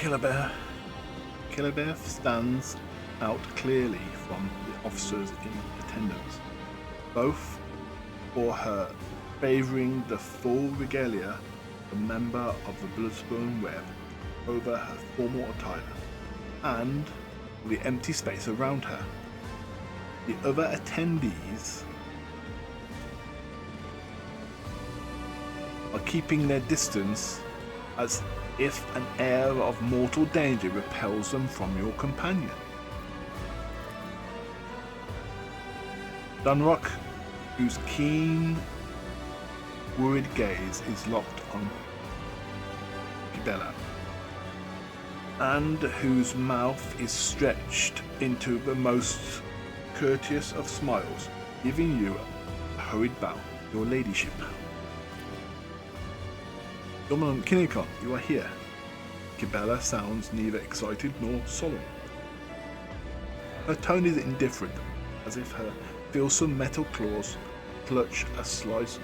Killer Bear. Killer Bear stands out clearly from the officers in attendance, both for her favouring the full regalia of a member of the Bloodspurn Web over her formal attire, and the empty space around her. The other attendees are keeping their distance as if an air of mortal danger repels them from your companion. Dunrock, whose keen, worried gaze is locked on Kibella, and whose mouth is stretched into the most courteous of smiles, giving you a hurried bow, your ladyship. Dominant Kinokon, you are here. Kibella sounds neither excited nor solemn. Her tone is indifferent, as if her fearsome metal claws clutch a slice.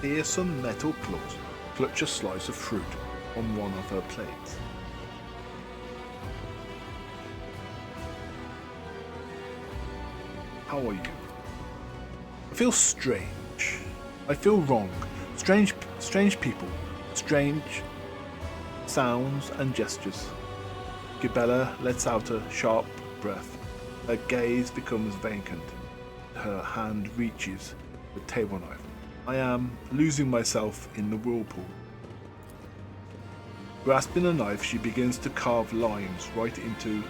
Fearsome metal claws clutch a slice of fruit on one of her plates. How are you? I feel strange. I feel wrong. Strange people. Strange sounds and gestures. Kibella lets out a sharp breath. Her gaze becomes vacant. Her hand reaches the table knife. I am losing myself in the whirlpool. Grasping a knife, she begins to carve lines right into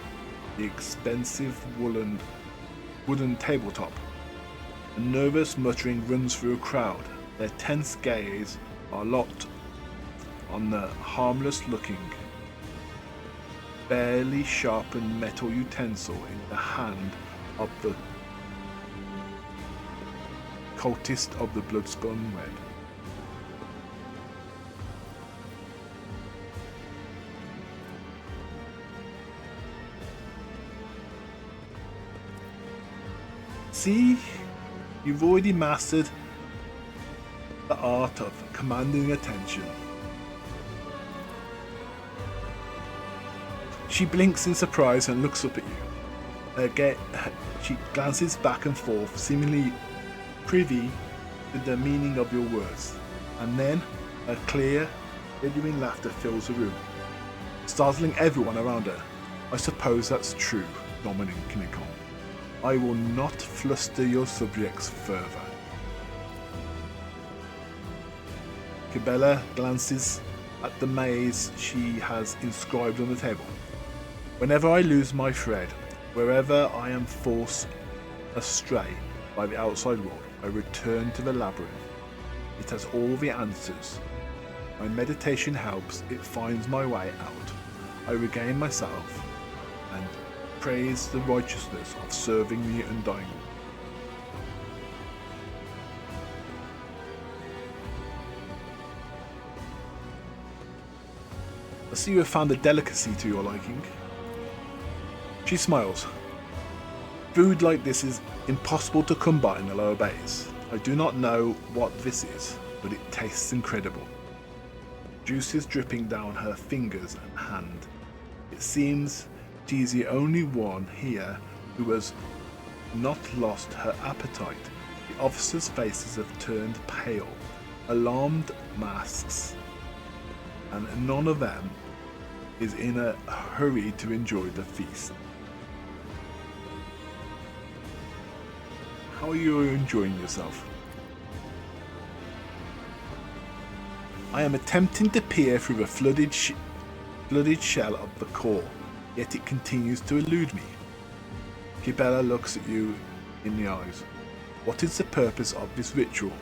the expensive wooden tabletop. A nervous muttering runs through a crowd. Their tense gaze are locked on the harmless-looking, barely sharpened metal utensil in the hand of the cultist of the Bloodspurn Web. See? You've already mastered the art of commanding attention. She blinks in surprise and looks up at you. She glances back and forth, seemingly privy to the meaning of your words. And then a clear, genuine laughter fills the room, startling everyone around her. I suppose that's true, Dominant Kinokon. I will not fluster your subjects further. Kibella glances at the maze she has inscribed on the table. Whenever I lose my thread, wherever I am forced astray by the outside world, I return to the labyrinth. It has all the answers. My meditation helps, it finds my way out. I regain myself and praise the righteousness of serving the undying. I see you have found a delicacy to your liking. She smiles. Food like this is impossible to come by in the lower bays. I do not know what this is, but it tastes incredible. Juices dripping down her fingers and hand. It seems she is the only one here who has not lost her appetite. The officers' faces have turned pale, alarmed masks, and none of them is in a hurry to enjoy the feast. How are you enjoying yourself? I am attempting to peer through the flooded shell of the core, yet it continues to elude me. Kibella looks at you in the eyes. What is the purpose of this ritual,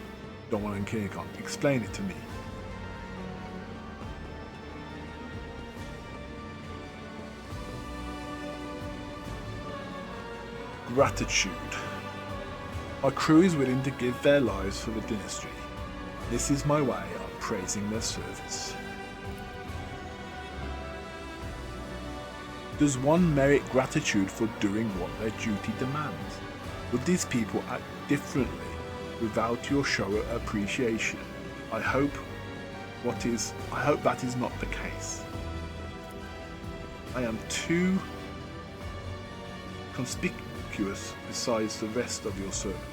Dominant Kinokon? Explain it to me. Gratitude. Our crew is willing to give their lives for the dynasty. This is my way of praising their service. Does one merit gratitude for doing what their duty demands? Would these people act differently without your show of appreciation? I hope I hope that is not the case. I am too conspicuous besides the rest of your servants.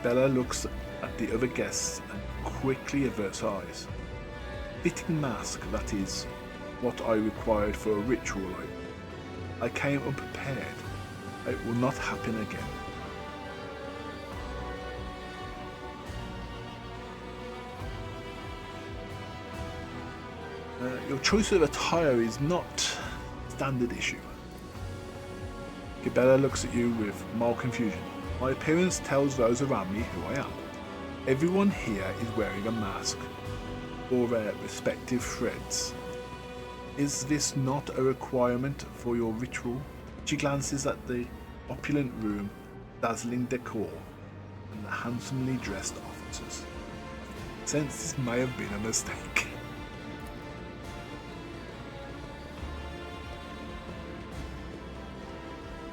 Bella looks at the other guests and quickly averts her eyes. Fitting mask, that is what I required for a ritual. I came unprepared. It will not happen again. Your choice of attire is not standard issue. Gabella looks at you with mild confusion. My appearance tells those around me who I am. Everyone here is wearing a mask, or their respective threads. Is this not a requirement for your ritual? She glances at the opulent room, dazzling decor, and the handsomely dressed officers. Since this may have been a mistake.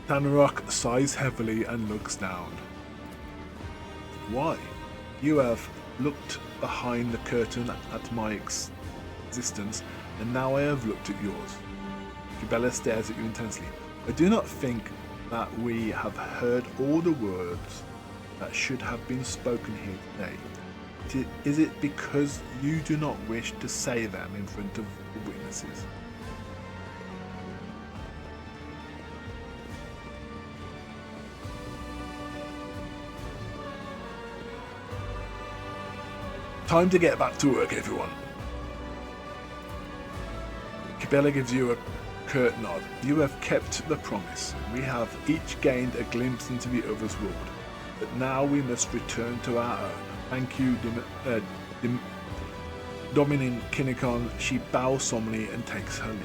Tanrock sighs heavily and looks down. Why? You have looked behind the curtain at my existence, and now I have looked at yours. Gabella stares at you intensely. I do not think that we have heard all the words that should have been spoken here today. Is it because you do not wish to say them in front of the witnesses? Time to get back to work, everyone. Cabela gives you a curt nod. You have kept the promise. We have each gained a glimpse into the other's world. But now we must return to our own. Thank you, Dominic Kinokon. She bows solemnly and takes her leave.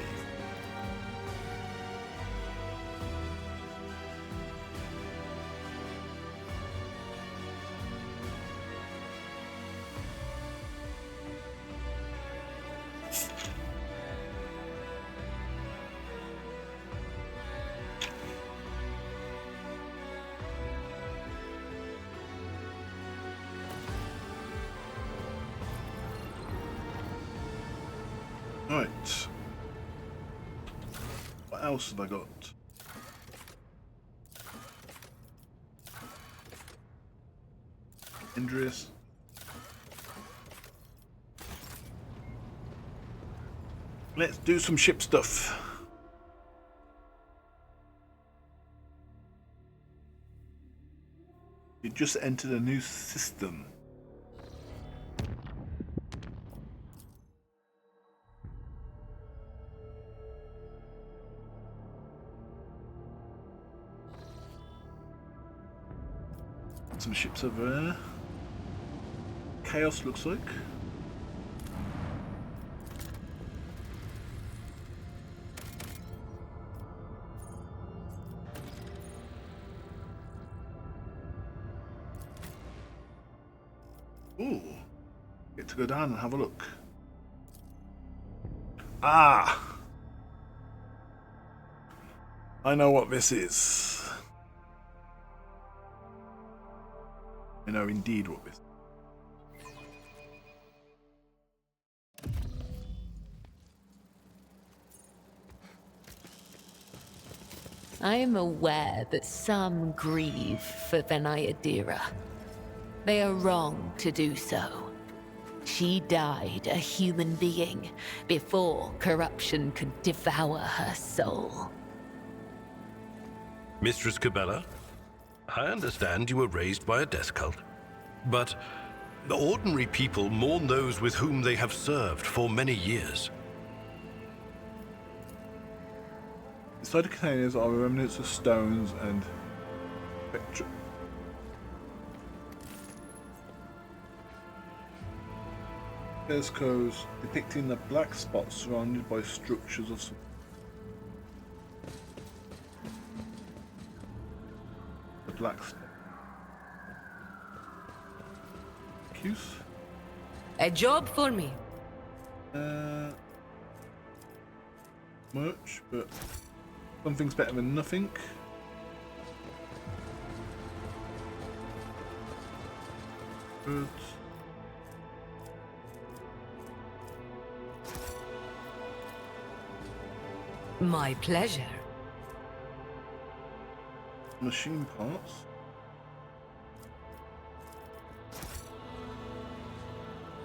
Right. What else have I got? Indrius. Let's do some ship stuff. You just entered a new system. Some ships over there. Chaos looks like. Ooh. Get to go down and have a look. Ah! I know what this is. I know indeed what this is. I am aware that some grieve for Venayadira. They are wrong to do so. She died a human being before corruption could devour her soul. Mistress Cabela, I understand you were raised by a death cult, but the ordinary people mourn those with whom they have served for many years. Inside the containers are remnants of stones and frescoes depicting the black spots surrounded by structures of the black spot. A job for me. Much, but something's better than nothing. Good. My pleasure. Machine parts.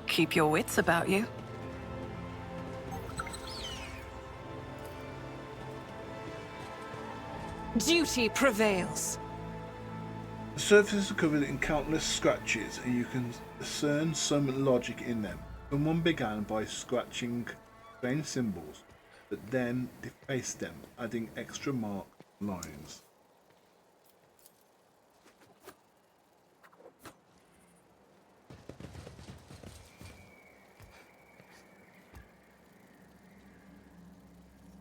Keep your wits about you. Duty prevails. The surface is covered in countless scratches, and you can discern some logic in them. Someone began by scratching strange symbols, but then defaced them, adding extra marked lines.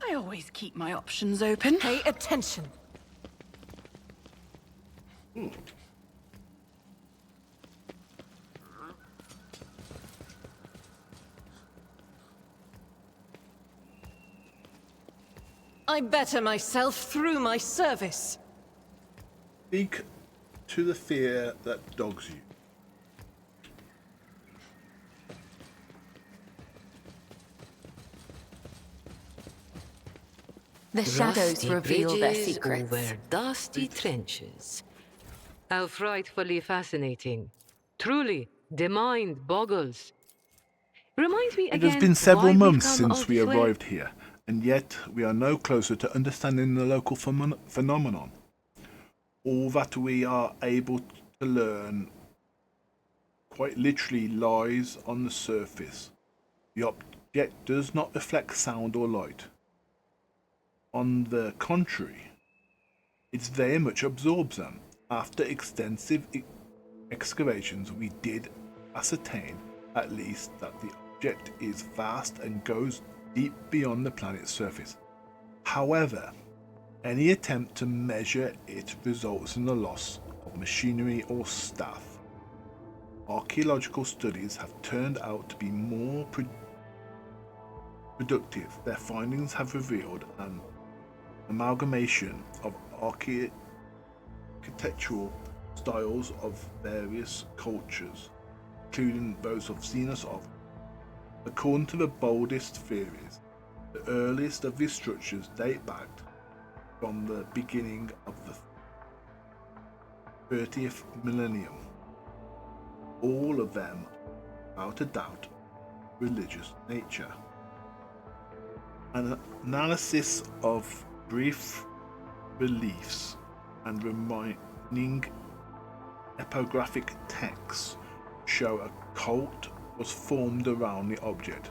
I always keep my options open. Pay attention. I better myself through my service. Speak to the fear that dogs you. The shadows Rusty reveal their bridges secrets. over dusty trenches. How frightfully fascinating. Truly, the mind boggles. Reminds me It again has been several why we've months come since all we this way. arrived here, and yet we are no closer to understanding the local phenomenon. All that we are able to learn quite literally lies on the surface. The object does not reflect sound or light. On the contrary, it very much absorbs them. After extensive excavations, we did ascertain at least that the object is vast and goes deep beyond the planet's surface. However, any attempt to measure it results in the loss of machinery or staff. Archaeological studies have turned out to be more productive. Their findings have revealed an amalgamation of architectural styles of various cultures, including those of Xenos. According to the boldest theories, the earliest of these structures date back from the beginning of the 30th millennium. All of them, without a doubt, religious nature. An analysis of brief reliefs and remaining epigraphic texts show a cult was formed around the object.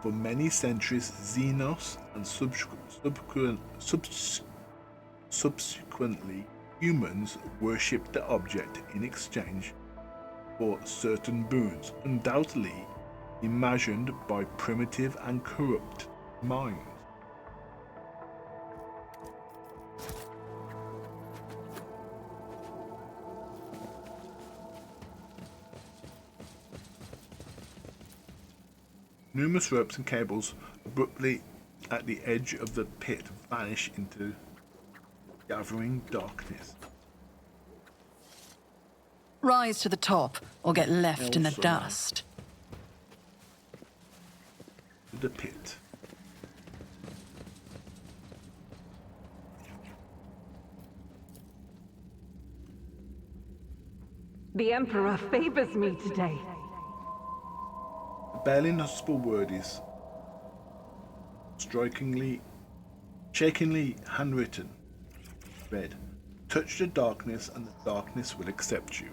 For many centuries, Xenos and subsequently humans worshipped the object in exchange for certain boons, undoubtedly imagined by primitive and corrupt minds. Numerous ropes and cables abruptly at the edge of the pit vanish into gathering darkness. Rise to the top or get left in the Also, dust. The pit. The Emperor favors me today. The barely noticeable word is shakingly handwritten. Read, touch the darkness and the darkness will accept you.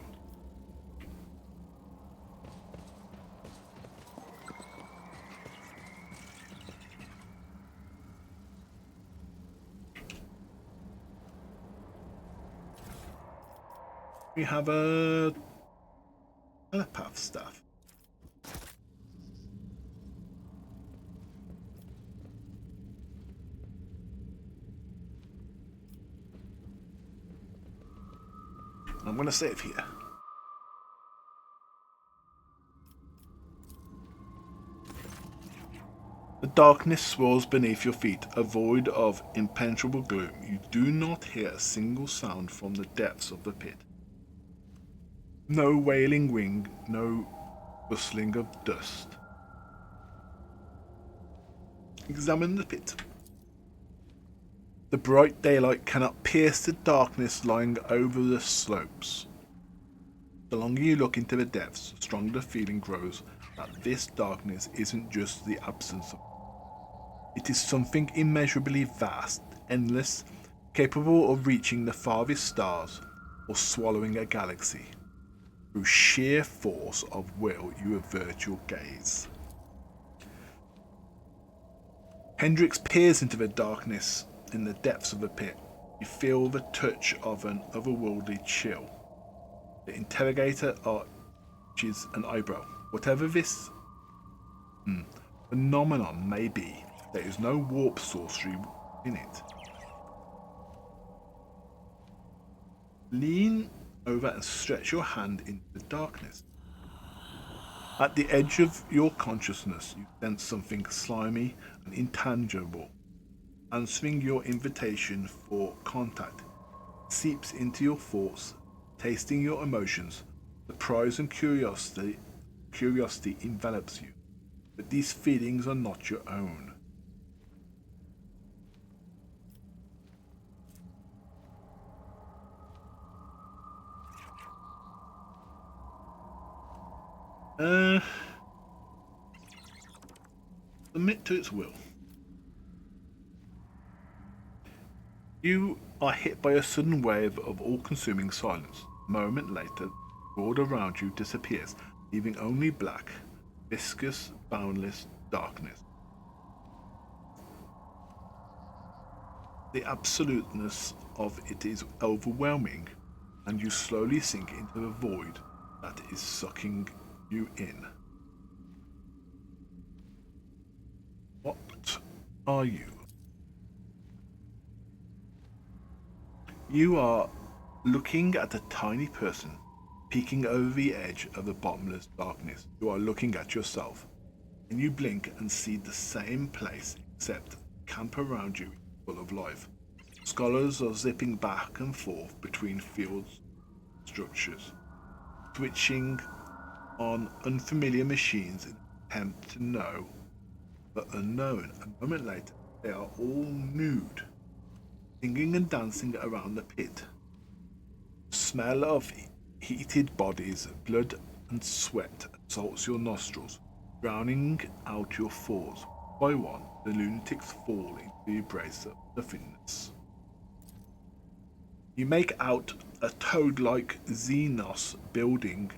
We have a telepath staff. I'm going to save here. The darkness swirls beneath your feet, a void of impenetrable gloom. You do not hear a single sound from the depths of the pit. No wailing wind, no rustling of dust. Examine the pit. The bright daylight cannot pierce the darkness lying over the slopes. The longer you look into the depths, the stronger the feeling grows that this darkness isn't just the absence of. It is something immeasurably vast, endless, capable of reaching the farthest stars or swallowing a galaxy. Through sheer force of will, you avert your gaze. Hendrix peers into the darkness in the depths of the pit. You feel the touch of an otherworldly chill. The interrogator arches an eyebrow. Whatever this phenomenon may be, there is no warp sorcery in it. Lean over and stretch your hand into the darkness. At the edge of your consciousness, you sense something slimy and intangible. Answering your invitation for contact, seeps into your thoughts, tasting your emotions. Surprise and curiosity envelops you, but these feelings are not your own. Submit to its will. You are hit by a sudden wave of all-consuming silence. A moment later, the world around you disappears, leaving only black, viscous, boundless darkness. The absoluteness of it is overwhelming, and you slowly sink into the void that is sucking you in. What are you? You are looking at a tiny person peeking over the edge of the bottomless darkness. You are looking at yourself, and you blink and see the same place, except the camp around you is full of life. Scholars are zipping back and forth between fields structures, switching on unfamiliar machines in an attempt to know the unknown. A moment later, they are all nude, singing and dancing around the pit. The smell of heated bodies, blood and sweat assaults your nostrils, drowning out your thoughts. By one, the lunatics fall into the embrace of nothingness. You make out a toad-like Xenos building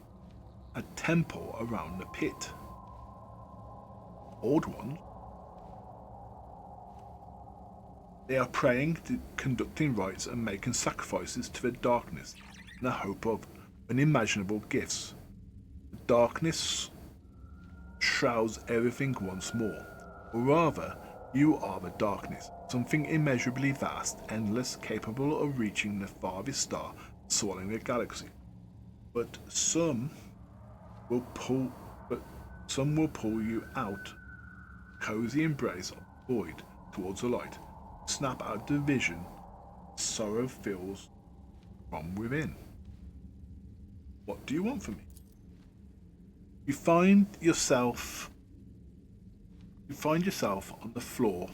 a temple around the pit. Old ones. They are praying, conducting rites, and making sacrifices to the darkness in the hope of unimaginable gifts. The darkness shrouds everything once more. Or rather, you are the darkness, something immeasurably vast, endless, capable of reaching the farthest star and swallowing the galaxy. But some will pull you out the cozy embrace of the void towards the light. Snap out the vision. Sorrow fills from within. What do you want from me? You find yourself on the floor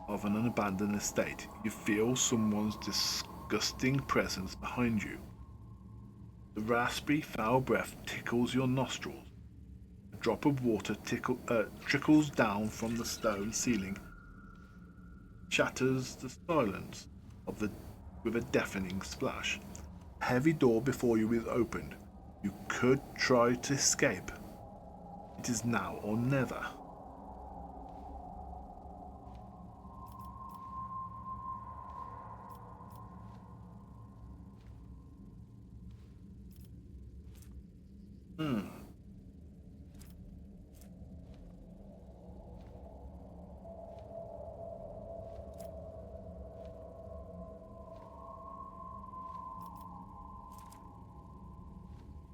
of an abandoned estate. You feel someone's disgusting presence behind you. The raspy, foul breath tickles your nostrils. A drop of water trickles down from the stone ceiling, shatters the silence with a deafening splash. A heavy door before you is opened. You could try to escape. It is now or never.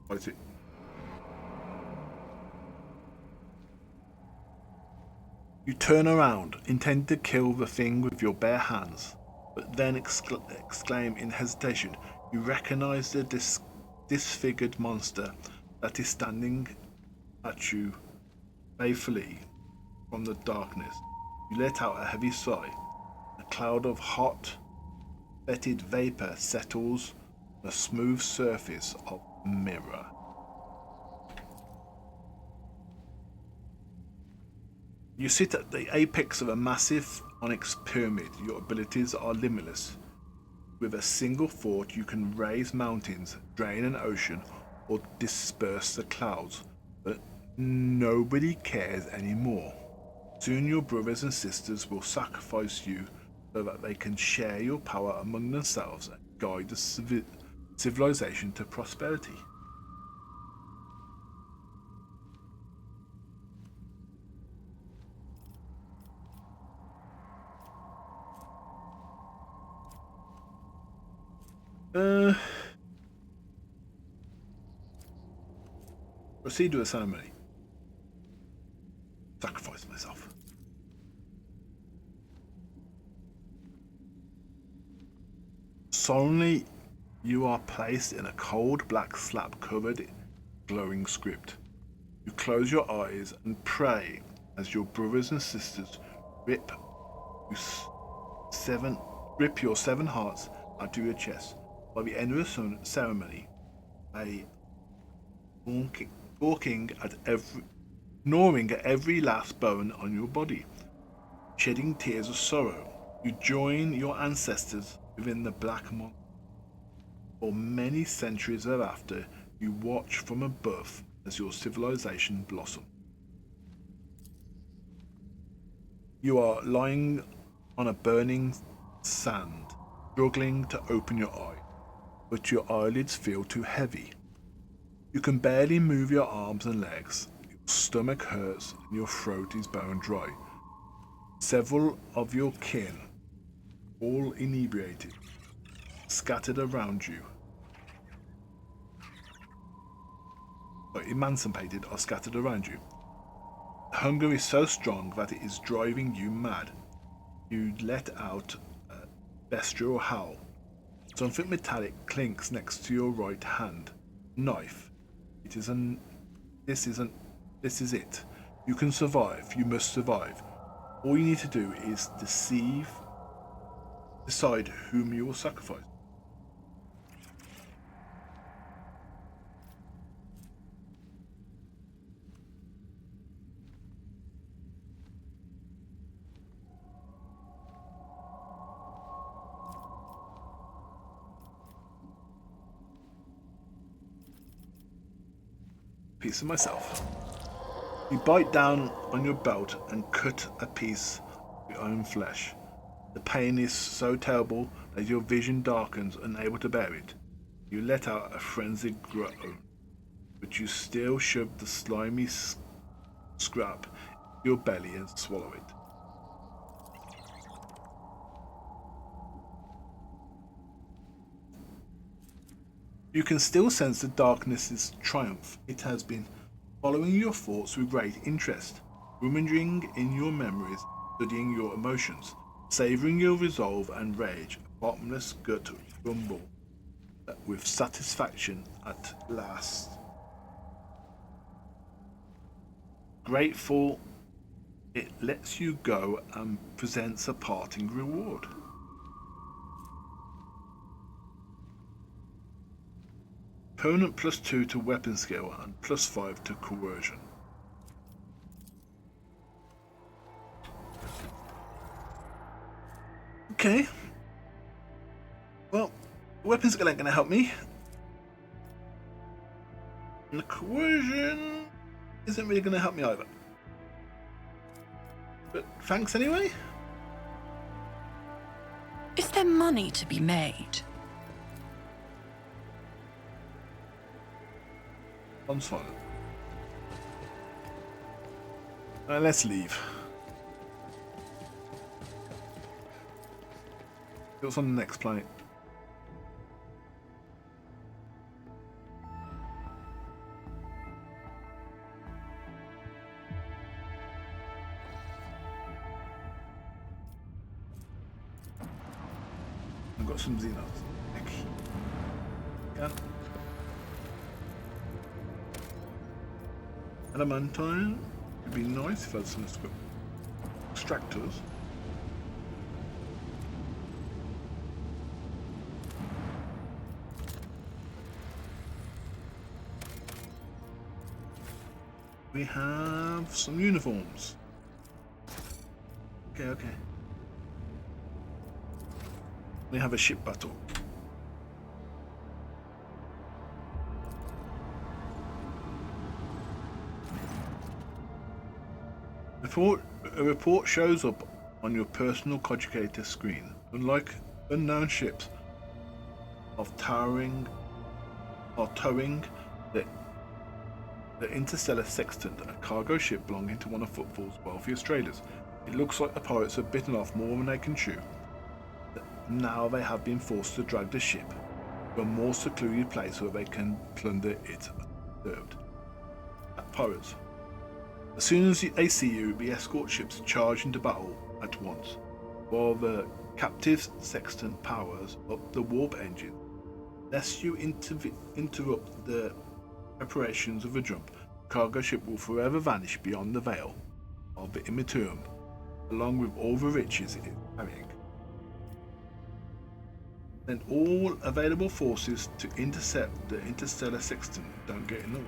What is it? You turn around, intend to kill the thing with your bare hands, but then exclaim in hesitation. You recognize the disfigured monster that is standing at you balefully from the darkness. You let out a heavy sigh. A cloud of hot, fetid vapor settles on a smooth surface of a mirror. You sit at the apex of a massive onyx pyramid. Your abilities are limitless. With a single thought, you can raise mountains, drain an ocean, or disperse the clouds. But nobody cares anymore. Soon your brothers and sisters will sacrifice you so that they can share your power among themselves and guide the civilization to prosperity. Proceed with the ceremony. Sacrifice myself. Solemnly, you are placed in a cold black slab covered in glowing script. You close your eyes and pray as your brothers and sisters rip your 7 hearts out of your chest. By the end of the ceremony, gnawing at every last bone on your body, shedding tears of sorrow, you join your ancestors within the black monk. For many centuries thereafter, you watch from above as your civilization blossoms. You are lying on a burning sand, struggling to open your eye, but your eyelids feel too heavy. You can barely move your arms and legs. Your stomach hurts and your throat is bone dry. Several of your kin, all inebriated, scattered around you. Emancipated are scattered around you. Hunger is so strong that it is driving you mad. You let out a bestial howl. Something metallic clinks next to your right hand. Knife. This is it. You can survive. You must survive. All you need to do is decide whom you will sacrifice. Piece of myself. You bite down on your belt and cut a piece of your own flesh. The pain is so terrible that your vision darkens, unable to bear it. You let out a frenzied groan, but you still shove the slimy scrap into your belly and swallow it. You can still sense the darkness's triumph. It has been following your thoughts with great interest, rummaging in your memories, studying your emotions, savouring your resolve and rage, a bottomless gut rumble with satisfaction at last. Grateful, it lets you go and presents a parting reward. Opponent +2 to weapon skill and +5 to coercion. Okay. Well, weapon skill ain't gonna help me. And the coercion isn't really gonna help me either. But thanks anyway. Is there money to be made? I'm silent. Let's leave. What's on the next planet? I've got some Xenos. Yeah. Adamantine would be nice if I had some extractors. We have some uniforms. Okay. We have a ship battle. A report shows up on your personal cogitator screen. Unlike unknown ships are towing the Interstellar Sextant, a cargo ship belonging to one of Footfall's wealthiest traders. It looks like the pirates have bitten off more than they can chew. Now they have been forced to drag the ship to a more secluded place where they can plunder it undisturbed. Pirates. As soon as they see you, the escort ships charge into battle at once, while the captive's sextant powers up the warp engine. Lest you interrupt the preparations of a jump, the cargo ship will forever vanish beyond the veil of the Ministorum, along with all the riches it is carrying. Then all available forces to intercept the interstellar sextant. Don't get in the way.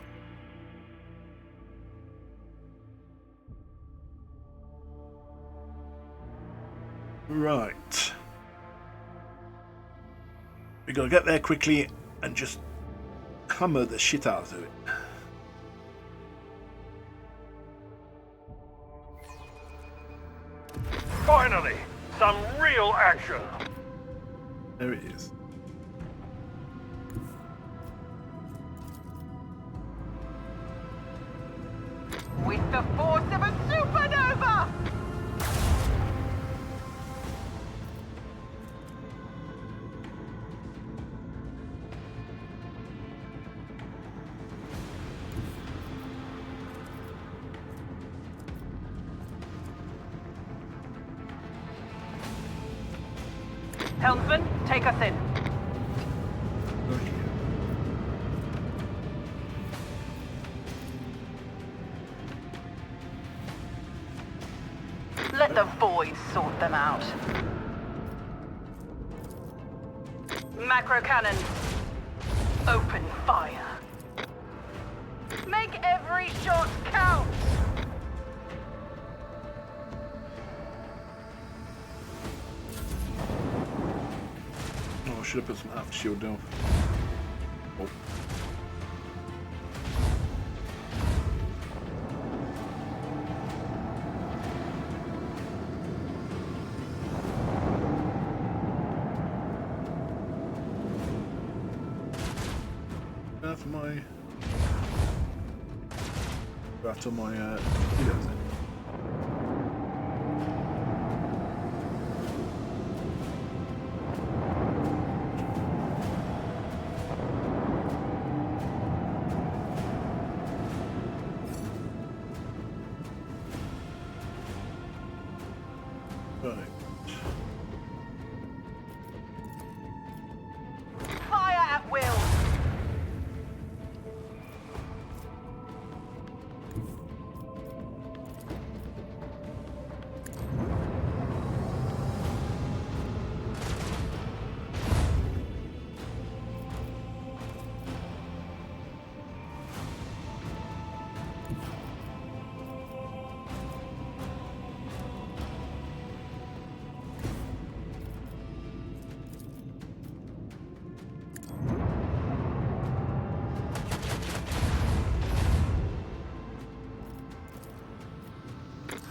Right. We gotta get there quickly and just hammer the shit out of it. Finally, some real action. There it is. With the force of a supernova! Helmsman, take us in. Let the void sort them out. Macro cannon. Open fire. Make every shot count! Oh, I should have put some after shield down. Oh. For my after my videos then. Right. Fire at will!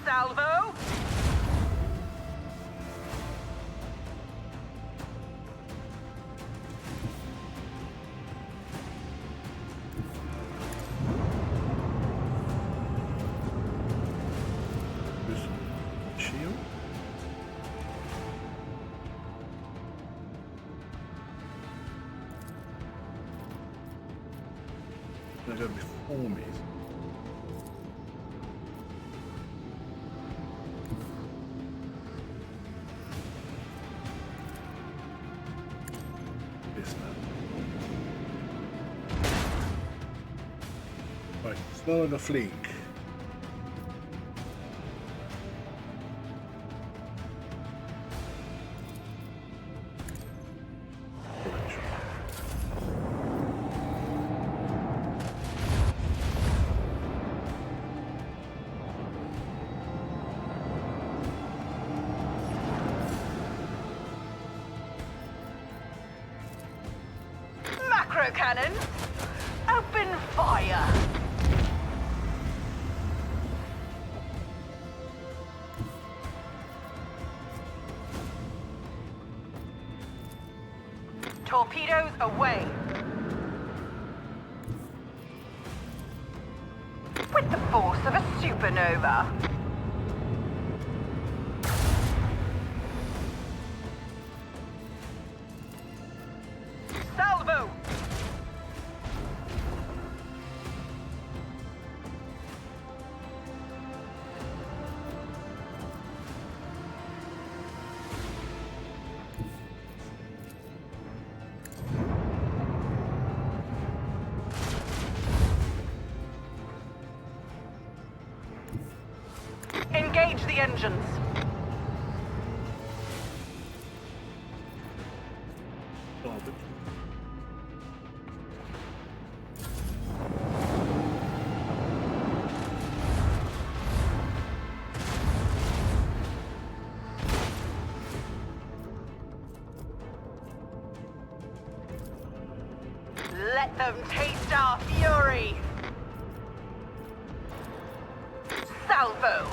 Salvo! Shield? They're going before me. This man. Right, smell like a fleek. Autocannons! Open fire! Torpedoes away! With the force of a supernova! Salvo! Engage the engines. Starboard. Let them taste our fury. Salvo.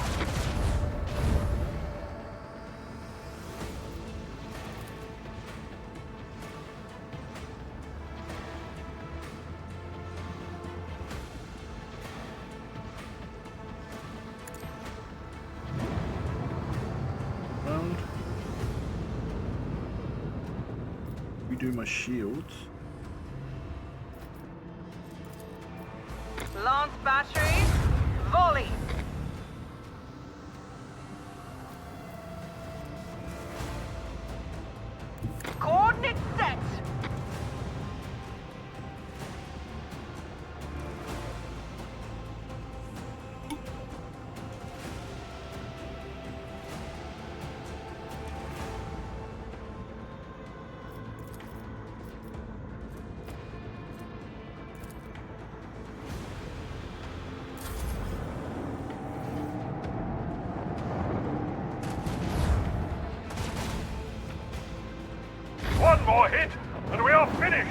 Round. Redo my shields. Lance batteries. Volley. Coordinates set. One more hit, and we are finished!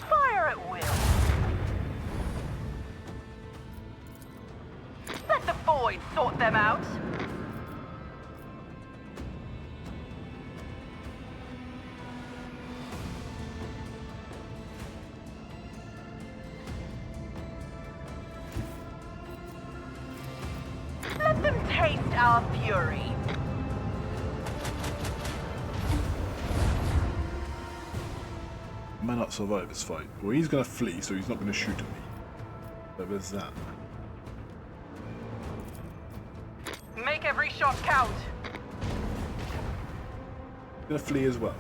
Fire at will. Let the void sort them out. Let them taste our fury. May not survive this fight. Well, he's gonna flee, so he's not gonna shoot at me. So there's that. Make every shot count. He's gonna flee as well.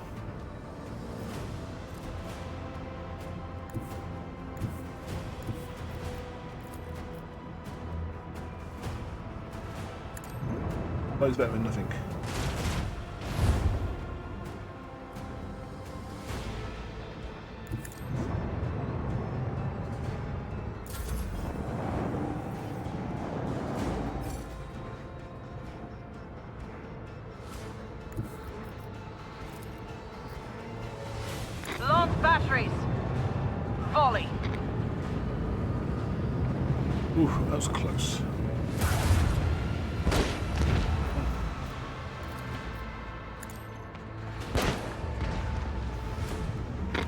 That's better than nothing. Lance batteries. Volley. Ooh, that was close.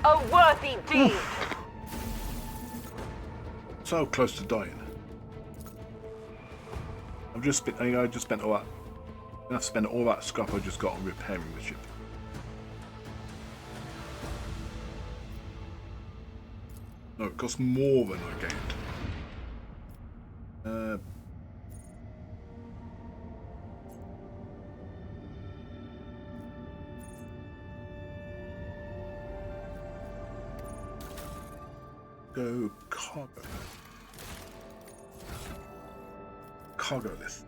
A worthy deed. So close to dying. I just spent all that. I have to spend all that scrap I just got on repairing the ship. No, it costs more than I gained. Go cargo. Cargo list.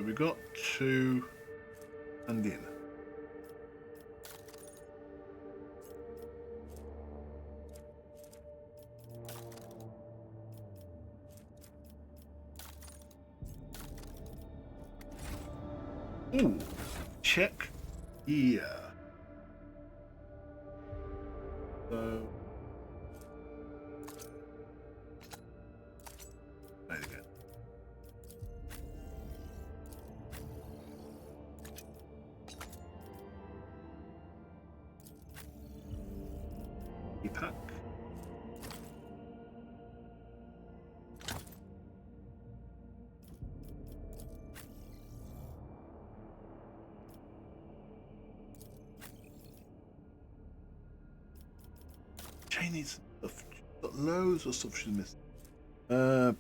we got to and in. Ooh, check here. So there you go. Pack. Jane needs stuff. She's got loads of stuff she's missing. Oh,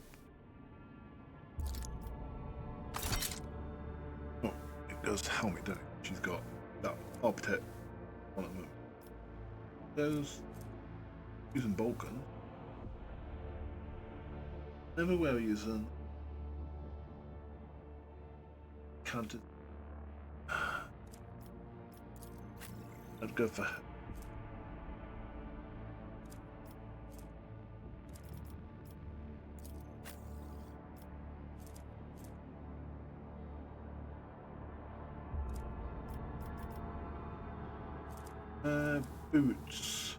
it goes to helmet, don't it? She's got that architect on at the moment. Those using bolt gun. Everywhere using counted. I'd go for her. Boots.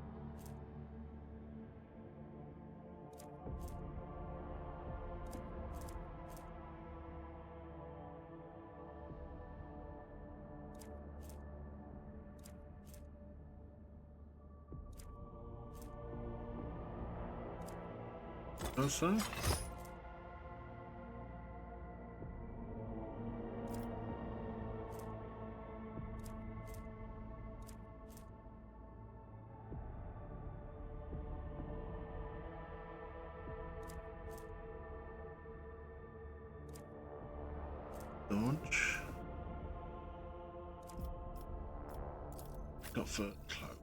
Also. Launch. Got for cloak.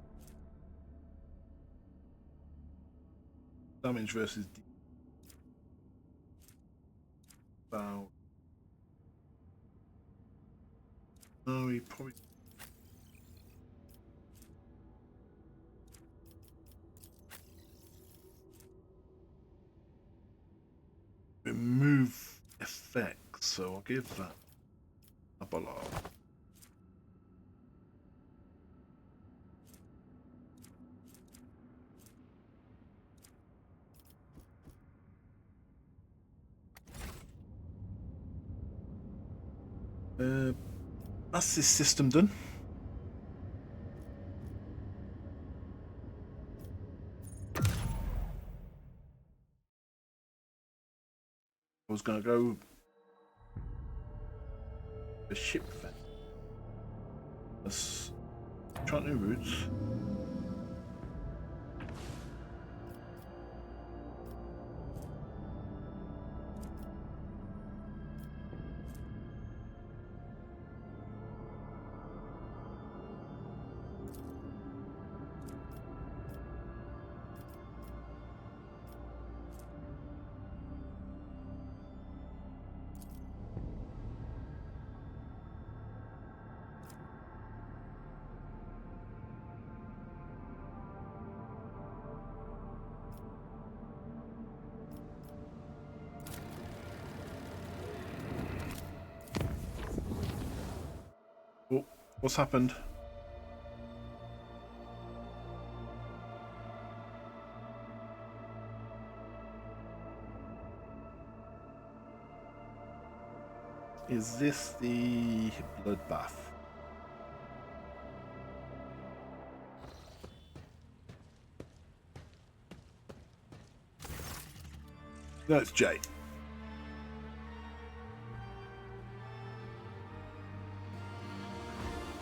Damage versus bow. No, he probably. Remove effects, so I'll give that a below. That's this system done. I was gonna go the ship then. Let's try new routes. Oh, what's happened? Is this the bloodbath? No, it's Jay.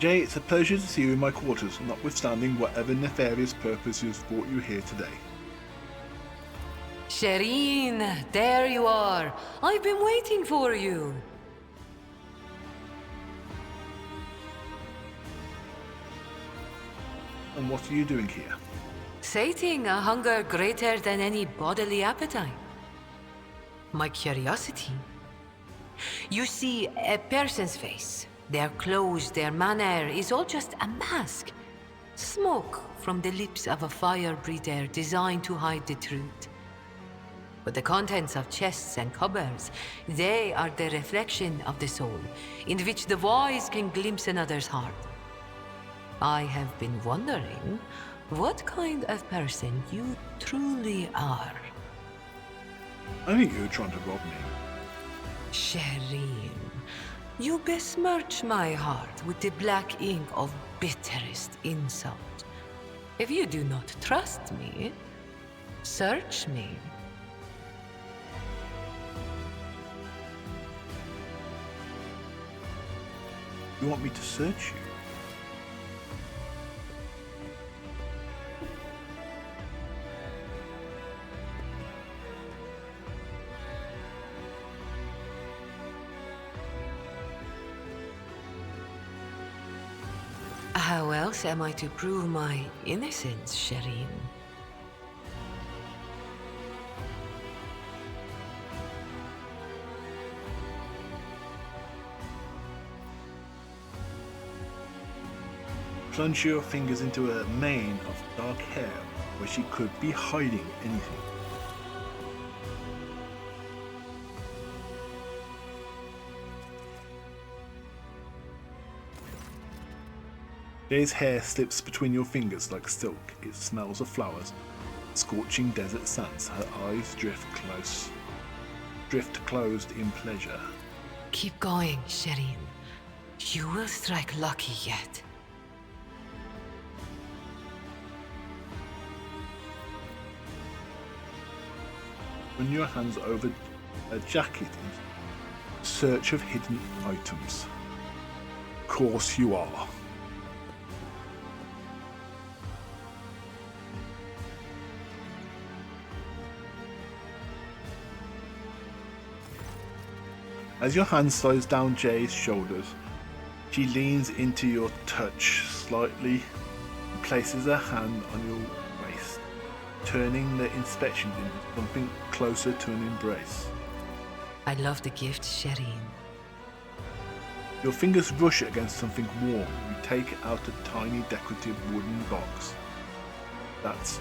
Jay, it's a pleasure to see you in my quarters, notwithstanding whatever nefarious purpose has brought you here today. Shireen, there you are. I've been waiting for you. And what are you doing here? Sating a hunger greater than any bodily appetite. My curiosity. You see a person's face. Their clothes, their manner is all just a mask. Smoke from the lips of a fire breather designed to hide the truth. But the contents of chests and cupboards, they are the reflection of the soul, in which the wise can glimpse another's heart. I have been wondering what kind of person you truly are. I think you were trying to rob me. Shireen, you besmirch my heart with the black ink of bitterest insult. If you do not trust me, search me. You want me to search you? How else am I to prove my innocence, Shireen? Plunge your fingers into a mane of dark hair where she could be hiding anything. Jay's hair slips between your fingers like silk. It smells of flowers, scorching desert sands. Her eyes drift closed in pleasure. Keep going, Shireen. You will strike lucky yet. Run your hands over a jacket in search of hidden items. Of course you are. As your hand slides down Jay's shoulders, she leans into your touch slightly and places her hand on your waist, turning the inspection into something closer to an embrace. I love the gift, Shireen. Your fingers brush against something warm. You take out a tiny decorative wooden box that's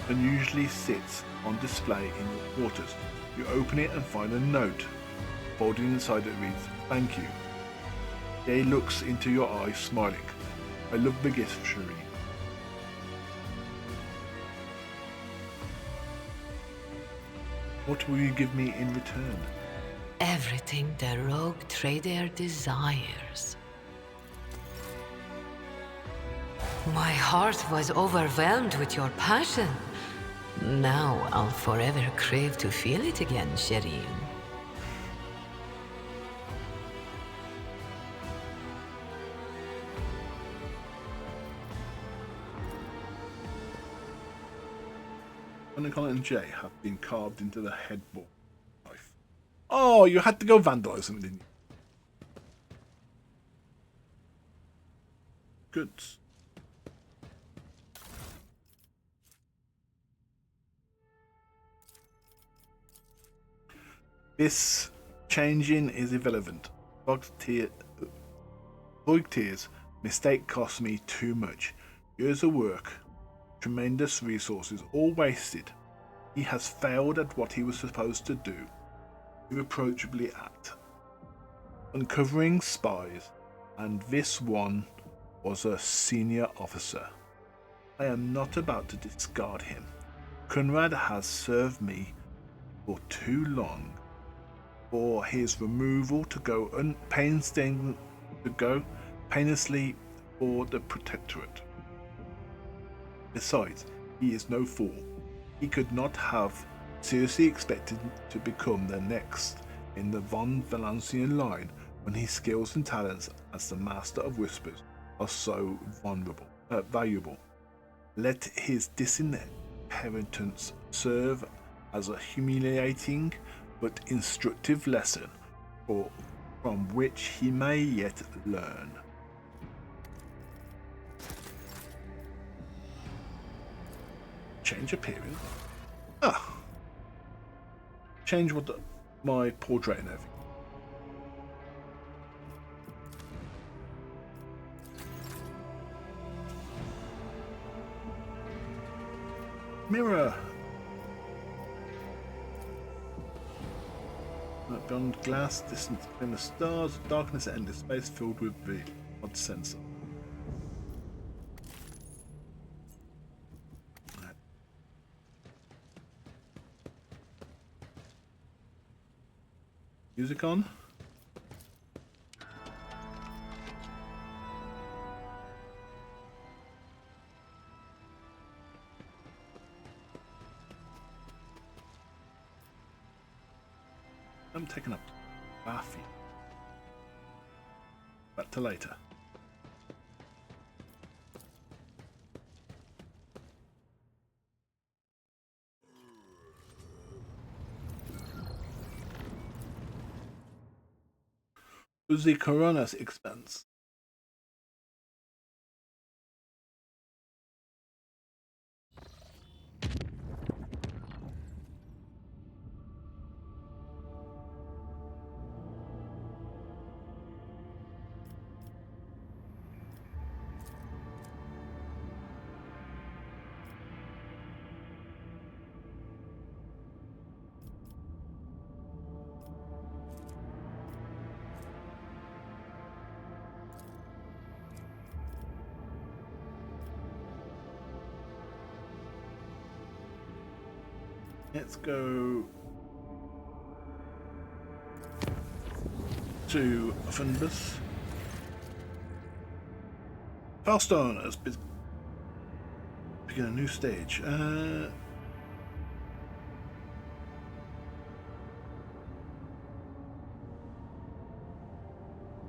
unusually sits on display in your quarters. You open it and find a note. Folded inside it reads, "Thank you." Jay looks into your eyes, smiling. "I love the gift, Shireen." What will you give me in return? Everything the rogue trader desires. My heart was overwhelmed with your passion. Now I'll forever crave to feel it again, Shireen. Kinokon and Jay have been carved into the headboard knife. Oh, you had to go vandalize them, didn't you? Good. This changing is irrelevant. Void tears. Mistake cost me too much. Years of work. Tremendous resources, all wasted. He has failed at what he was supposed to do. Irreproachably act. Uncovering spies, and this one was a senior officer. I am not about to discard him. Conrad has served me for too long for his removal to go painlessly for the Protectorate. Besides, he is no fool. He could not have seriously expected to become the next in the von Valancius line when his skills and talents as the Master of Whispers are so valuable. Let his disinheritance serve as a humiliating but instructive lesson from which he may yet learn. Change appearance? Change what my portrait and everything. Mirror. Beyond glass, distance between the stars, darkness at endless space filled with the odd sensor. Right. Music on. I'm taking up Buffy. Back to later. To the coroner's expense. Let's go to Funbus. Farstone has begin a new stage.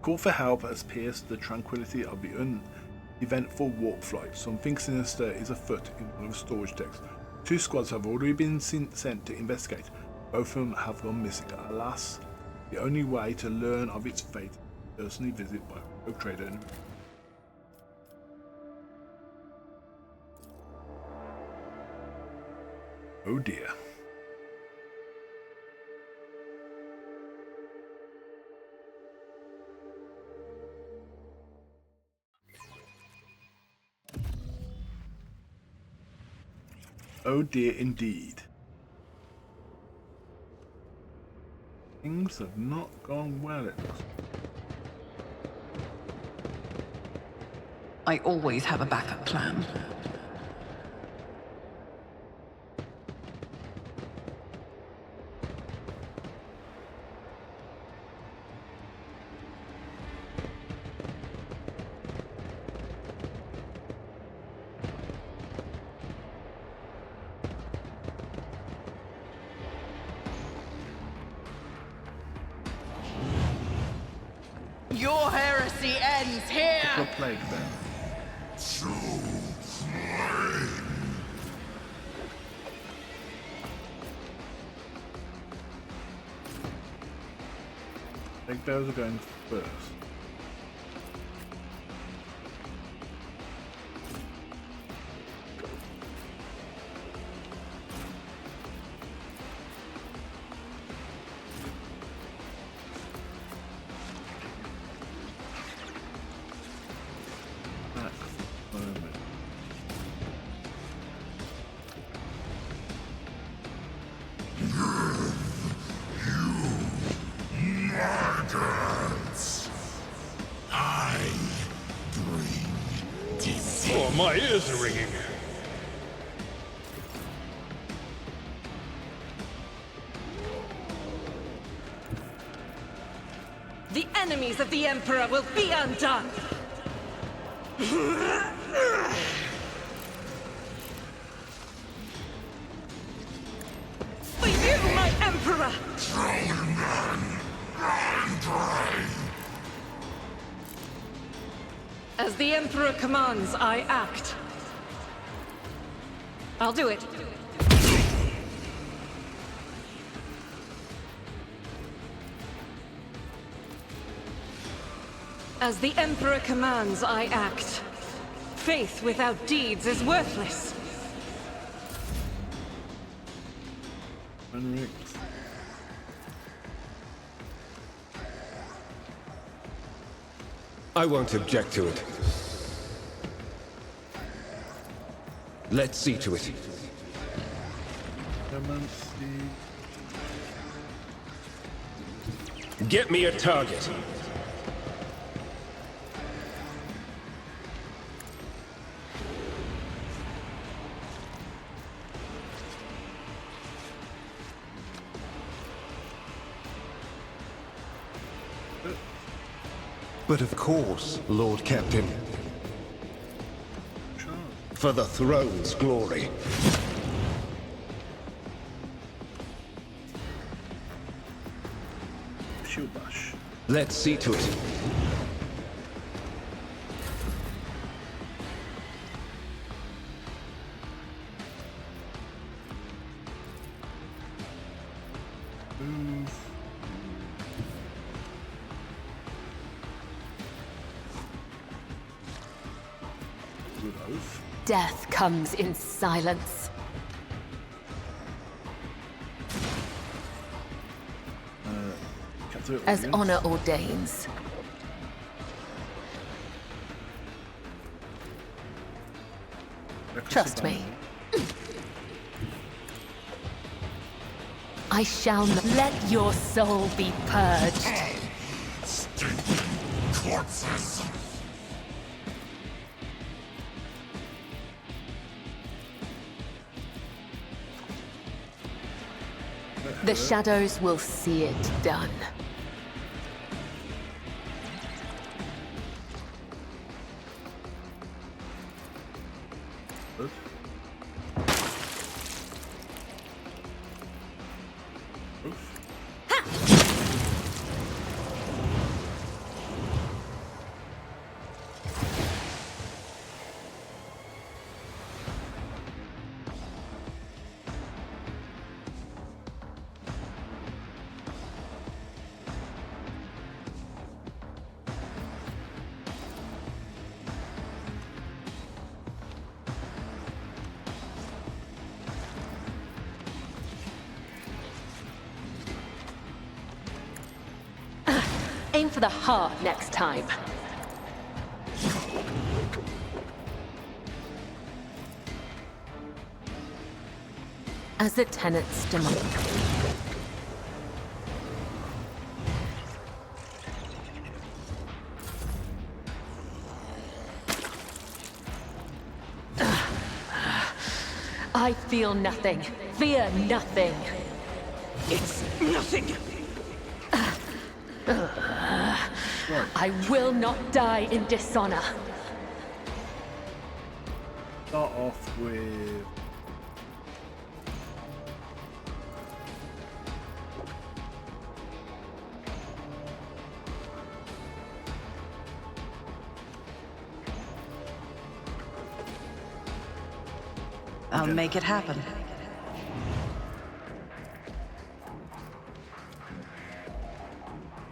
Call for help has pierced the tranquility of the uneventful warp flight. Something sinister is afoot in one of the storage decks. 2 squads have already been sent to investigate. Both of them have gone missing. Alas, the only way to learn of its fate is to personally visit by rogue trader. Oh dear. Oh dear indeed. Things have not gone well, it looks. I always have a backup plan. Your heresy ends here! What plague then? Big bells are going first. Oh, my ears are ringing. The enemies of the Emperor will be undone! For you, my Emperor! As the Emperor commands, I act. I'll do it. As the Emperor commands, I act. Faith without deeds is worthless. I won't object to it. Let's see to it. Get me a target. But of course, Lord Captain. For the throne's glory. Shield bash. Let's see to it. Move. Move. Death comes in silence. As honor ordains. Trust me. I shall not let your soul be purged. Corpses. The shadows will see it done. Aim for the heart next time. As the tenants demand. I feel nothing. Fear nothing. It's nothing! I will not die in dishonor. Start off with... I'll make it happen.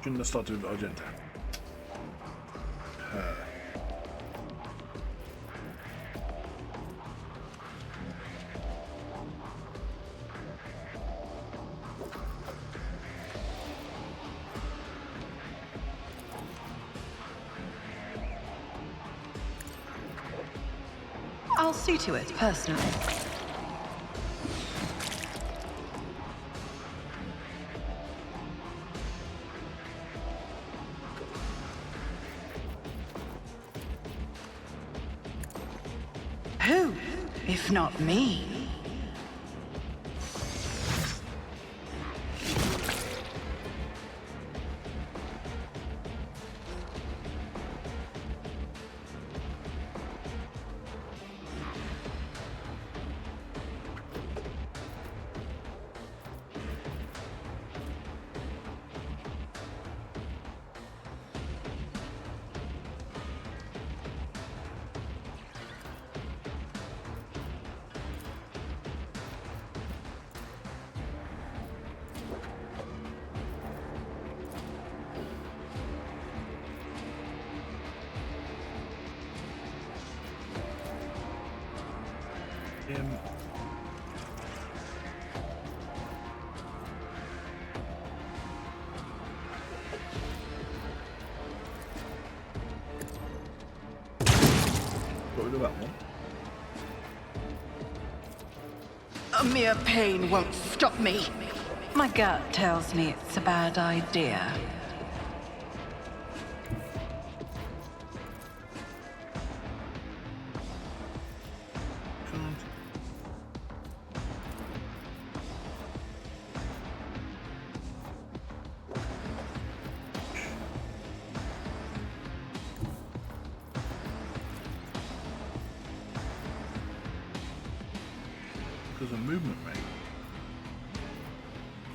Shouldn't have started with Argenta. I'll see to it, personally. Who, if not me? A mere pain won't stop me. My gut tells me it's a bad idea. There's a movement rate.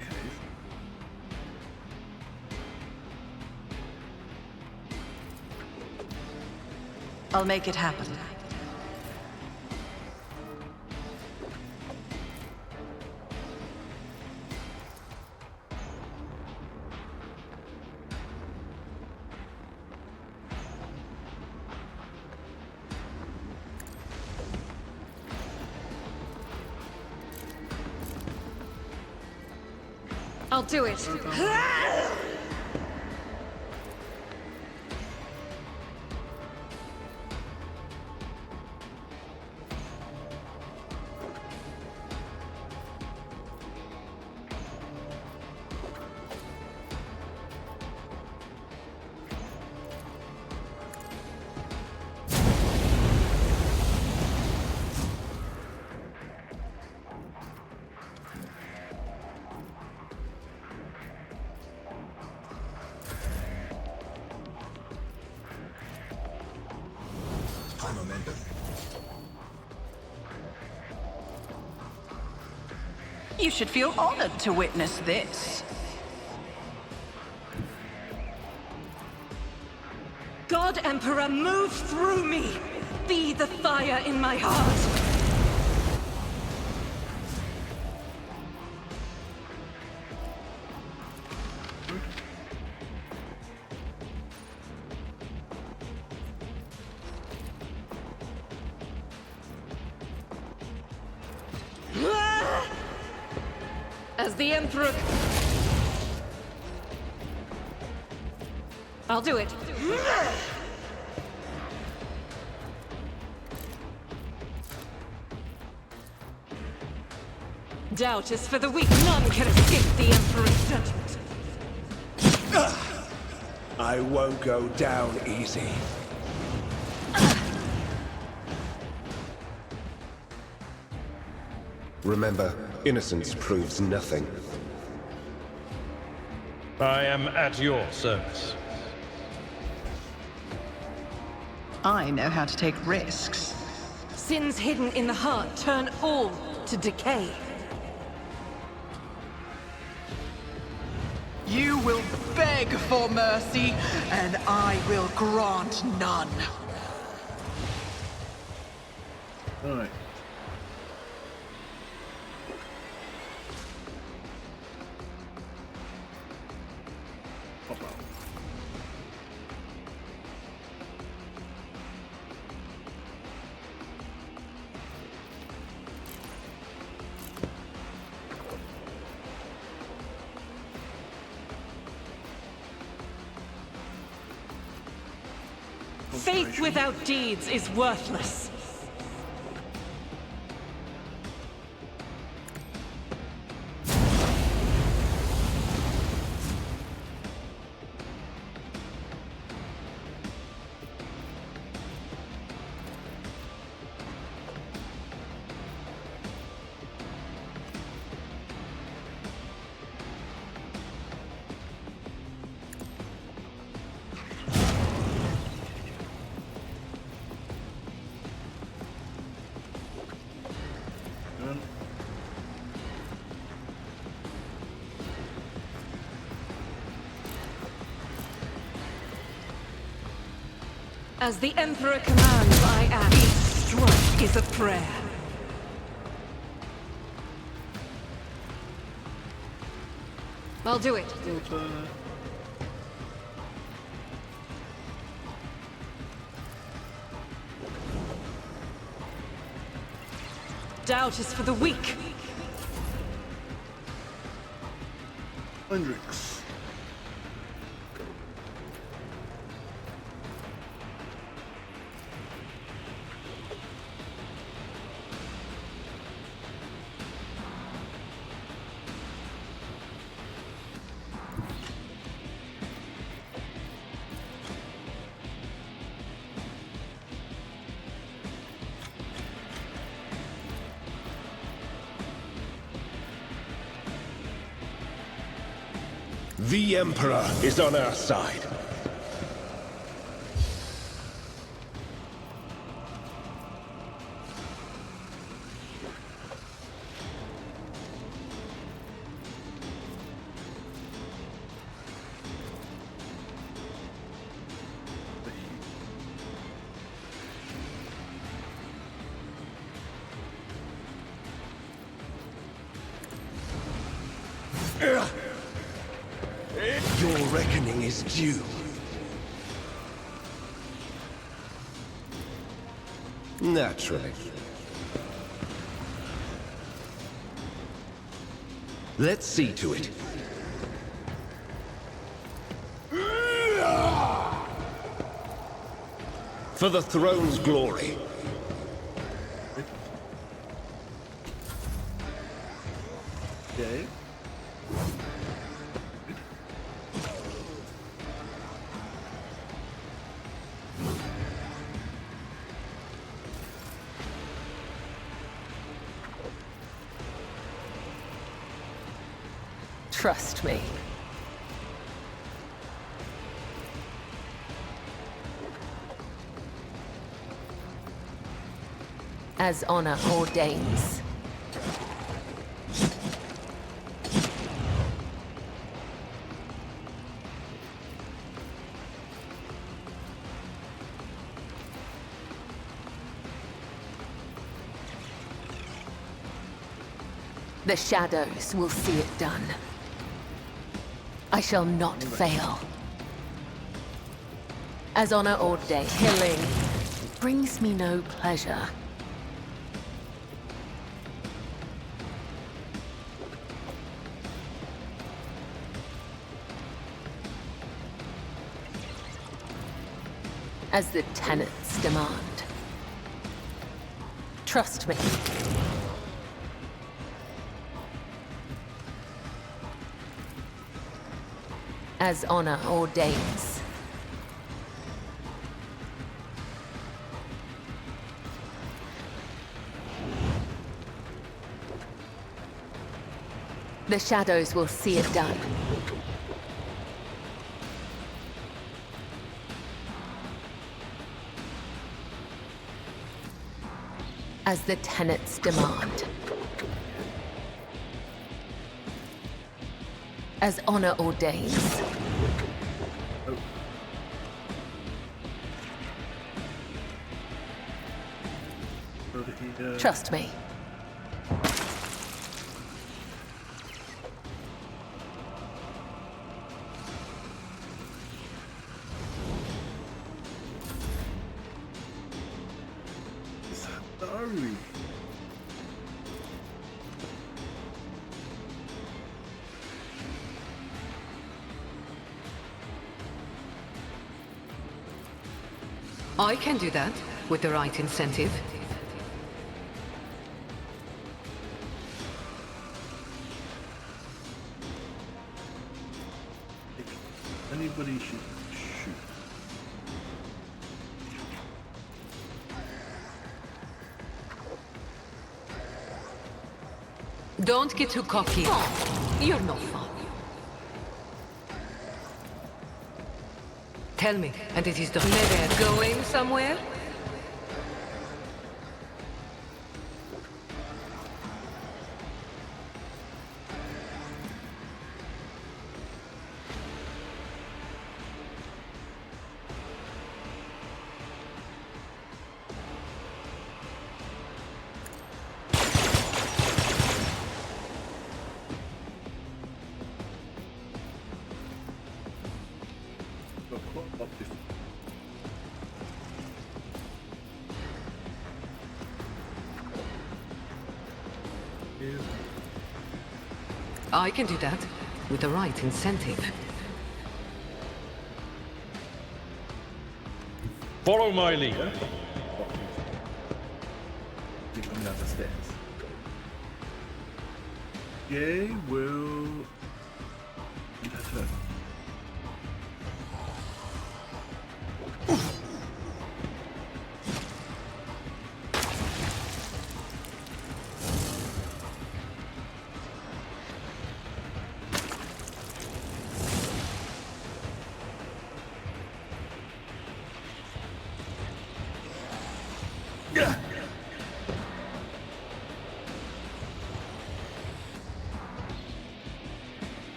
Okay. I'll make it happen. I'll do it. You should feel honored to witness this. God Emperor, move through me! Be the fire in my heart! As the Emperor... I'll do it. Doubt is for the weak. None can escape the Emperor's judgment. I won't go down easy. Remember, innocence proves nothing. I am at your service. I know how to take risks. Sins hidden in the heart turn all to decay. You will beg for mercy, and I will grant none. Alright. Pop out. Faith without deeds is worthless. As the Emperor commands, I act. Each stroke is a prayer. I'll do it. Doubt is for the weak. Hendrix. The Emperor is on our side. Your reckoning is due. Naturally. Let's see to it. For the throne's glory. Okay. Trust me. As honor ordains. The shadows will see it done. I shall not fail. As honor ordains, killing brings me no pleasure. As the tenets demand. Trust me. As honor ordains. The shadows will see it done. As the tenets demand. As honor ordains. Trust me. Sorry. I can do that with the right incentive. Anybody should shoot. Don't get too cocky. You're no fun. Tell me, and it is done. Maybe going somewhere? I can do that with the right incentive. Follow my lead. Keep coming down the stairs. Yay, will leave her turn.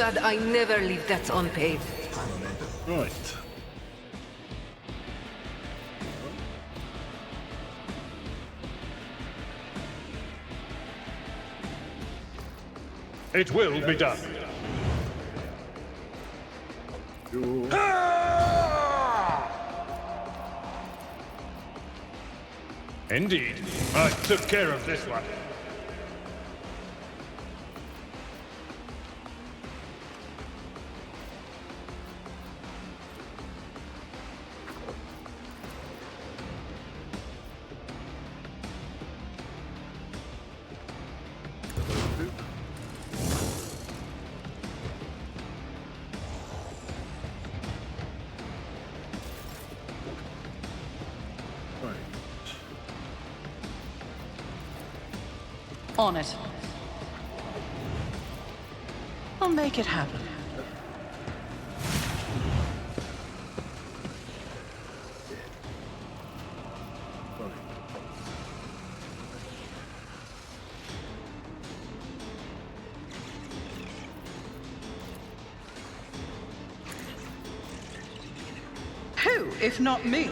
God I never leave that unpaid. Right. It will be done. Indeed. I took care of this one. On it. I'll make it happen. Who, if not me?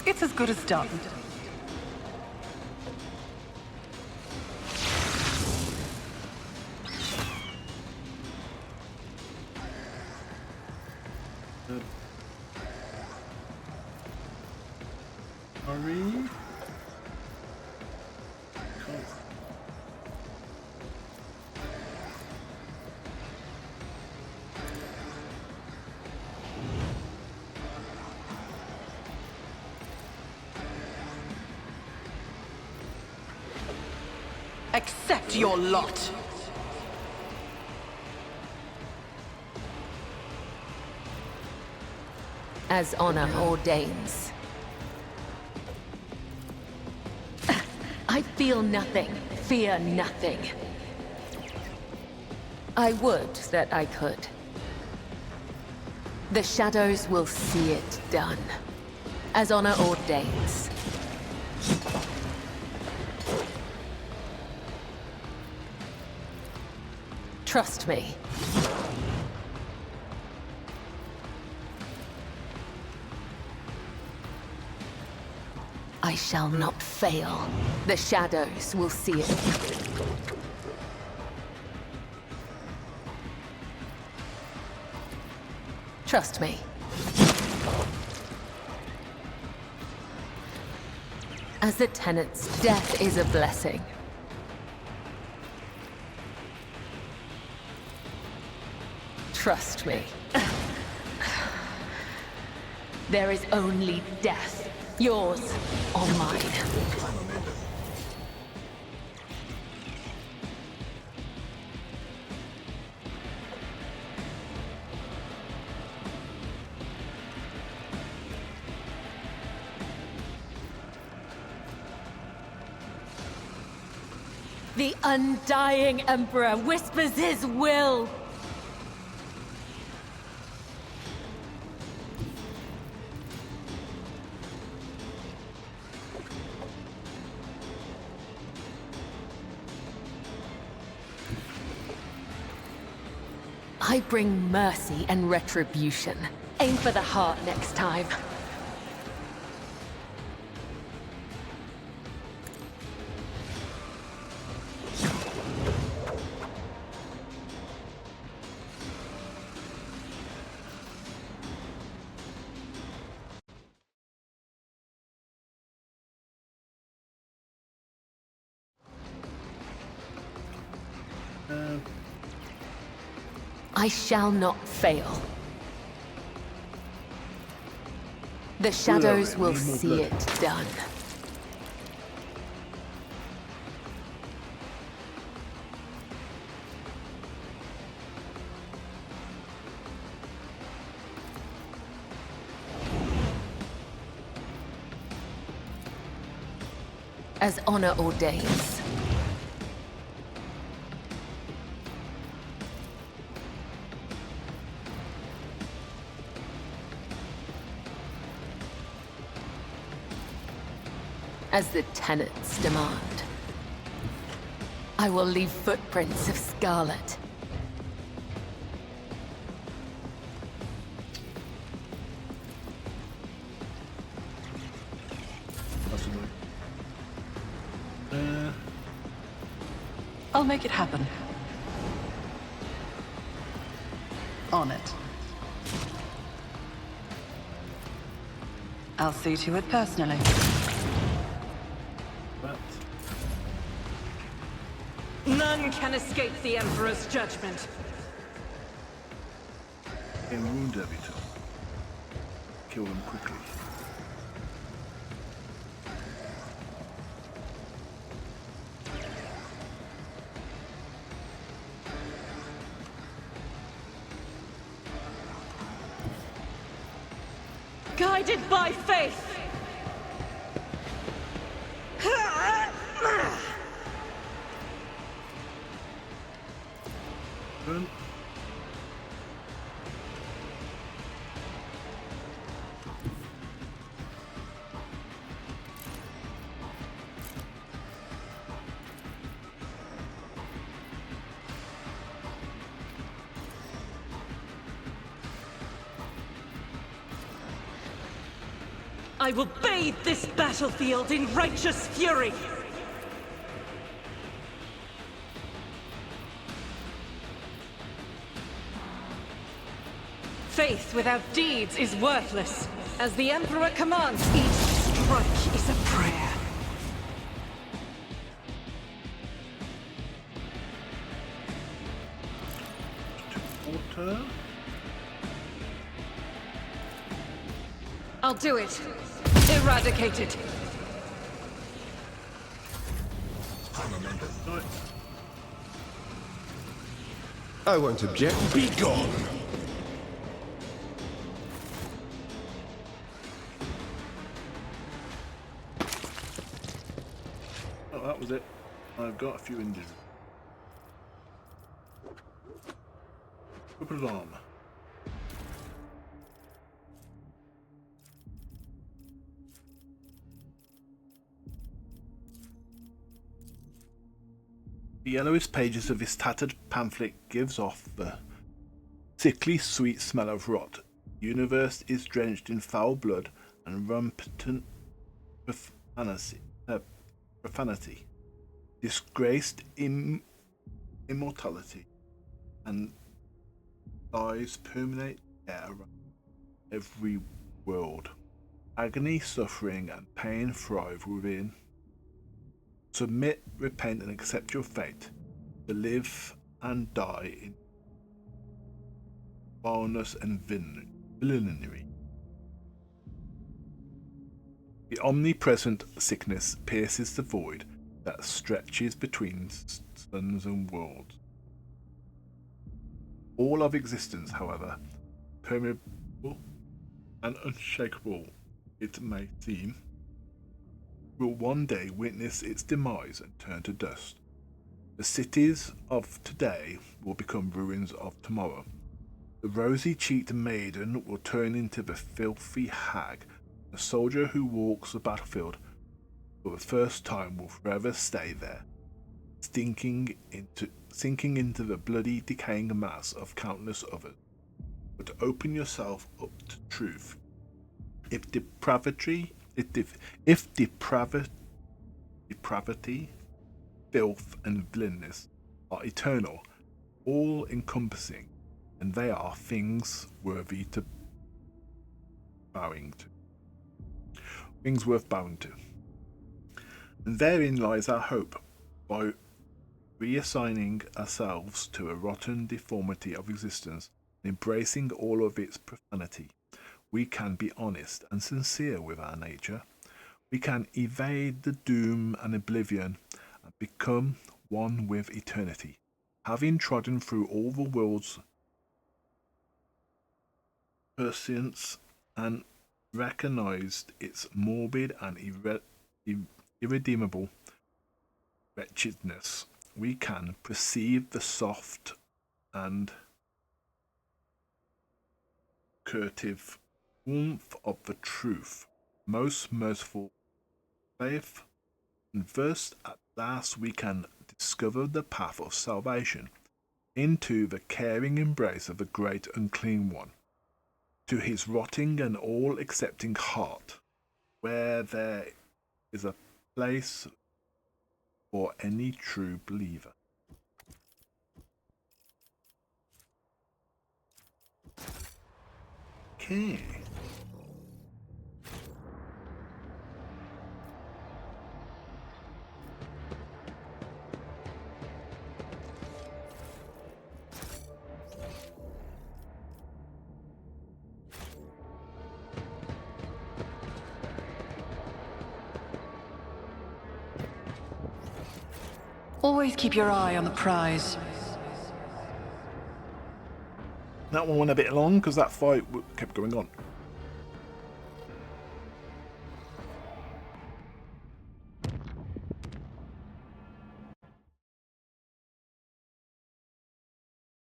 It's as good as done. Hurry. Accept your lot. As honor ordains. I feel nothing, fear nothing. I would that I could. The shadows will see it done, as honor ordains. Trust me. I shall not fail. The shadows will see it. Trust me. As the tenets, death is a blessing. Trust me. There is only death. Yours or mine. The undying Emperor whispers his will. I bring mercy and retribution. Aim for the heart next time. I shall not fail. The shadows will see it done. As honor ordains. as the tenets demand. I will leave footprints of scarlet. Possibly. I'll make it happen. On it. I'll see to it personally. But None can escape the Emperor's judgment. in wound Everton. Kill them quickly. Guided by faith. Burn. I will bathe this battlefield in righteous fury. Faith without deeds is worthless. As the Emperor commands, each strike is a prayer. Water. I'll do it. Eradicate it. Right. I won't object. Be gone! Oh, that was it. I've got a few injuries. Couple of armor. The yellowish pages of this tattered pamphlet gives off the sickly sweet smell of rot. The universe is drenched in foul blood and rampant profanity, disgraced immortality, and lies permeate the air around every world. Agony, suffering, and pain thrive within. Submit, repent, and accept your fate, to live and die in vileness and villainy. The omnipresent sickness pierces the void that stretches between suns and worlds. All of existence, however, permeable and unshakable it may seem, will one day witness its demise and turn to dust. The cities of today will become ruins of tomorrow. The rosy-cheeked maiden will turn into the filthy hag. The soldier who walks the battlefield for the first time will forever stay there, sinking into the bloody, decaying mass of countless others. But open yourself up to truth. If depravity, filth, and blindness are eternal, all-encompassing, and they are things worthy to bowing to. Things worth bowing to. And therein lies our hope. By reassigning ourselves to a rotten deformity of existence, and embracing all of its profanity, we can be honest and sincere with our nature. We can evade the doom and oblivion and become one with eternity. Having trodden through all the world's prescience and recognized its morbid and irredeemable wretchedness, we can perceive the soft and curative warmth of the truth. Most merciful faith, and first at last we can discover the path of salvation into the caring embrace of the great unclean one, to his rotting and all-accepting heart, where there is a place for any true believer. Okay. Always keep your eye on the prize. That one went a bit long because that fight kept going on.